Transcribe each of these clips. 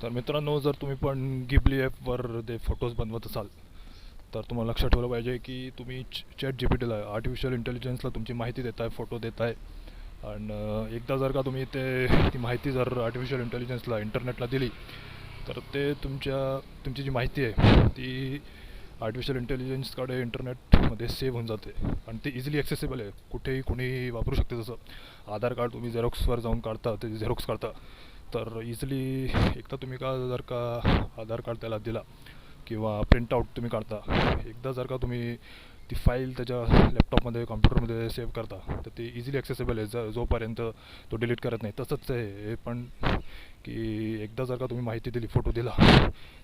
तर मित्रांनो, जर तुम्ही पण गिबली ॲपवर ते फोटोज बनवत असाल तर तुम्हाला लक्षात ठेवलं पाहिजे की तुम्ही चॅट जीपीटीला आर्टिफिशियल इंटेलिजन्सला तुमची माहिती देताय, फोटो देताय. आणि एकदा जर का तुम्ही ती माहिती जर आर्टिफिशियल इंटेलिजन्सला इंटरनेटला दिली तर तुमची जी माहिती आहे ती आर्टिफिशियल इंटेलिजन्सकडे इंटरनेटमध्ये सेव्ह होऊन जाते आणि ती इझिली ॲक्सेसिबल आहे. कुठेही कुणीही वापरू शकते. जसं आधार कार्ड तुम्ही झेरॉक्सवर जाऊन काढता, ते झेरॉक्स काढता, तर इझिली एकदा तुम्ही जर का आधार कार्ड त्याला दिला किंवा प्रिंटआउट तुम्ही काढता, एकदा जर का तुम्ही ती फाईल त्याच्या लॅपटॉपमध्ये, कॉम्प्युटरमध्ये सेव्ह करता, तर ती इझिली ॲक्सेसिबल आहे जोपर्यंत तो डिलीट करत नाही. तसंच आहे हे पण, की एकदा जर का तुम्ही माहिती दिली, फोटो दिला,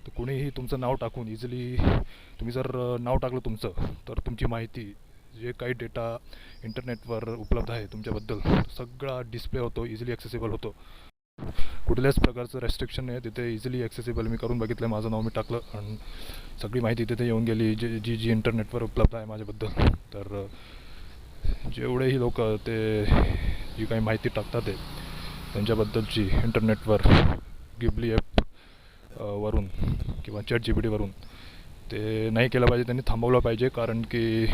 तर कुणीही तुमचं नाव टाकून इझिली, तुम्ही जर नाव टाकलं तुमचं, तर तुमची माहिती, जे काही डेटा इंटरनेटवर उपलब्ध आहे तुमच्याबद्दल, सगळा डिस्प्ले होतो, इझिली ॲक्सेसिबल होतो. कुठल्याच प्रकारचं रेस्ट्रिक्शन नाही, तिथे इझिली ॲक्सेसिबल. मी करून बघितलं, माझं नाव मी टाकलं आणि सगळी माहिती तिथे येऊन गेली, जी जी इंटरनेटवर उपलब्ध आहे माझ्याबद्दल. तर जेवढेही लोक जी काही माहिती टाकतात त्यांच्याबद्दलची इंटरनेटवर गिबली ॲप वरून किंवा चॅट जीपीटीवरून, ते नाही केलं पाहिजे, त्यांनी थांबवलं पाहिजे. कारण की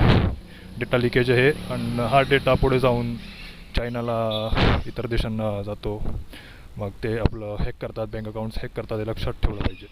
डेटा लिकेज आहे आणि हा डेटा पुढे जाऊन चायनाला, इतर देशांना जातो. मग ते आपलं हॅक करतात, बँक अकाउंट्स हॅक करतात, हे लक्षात ठेवलं पाहिजे.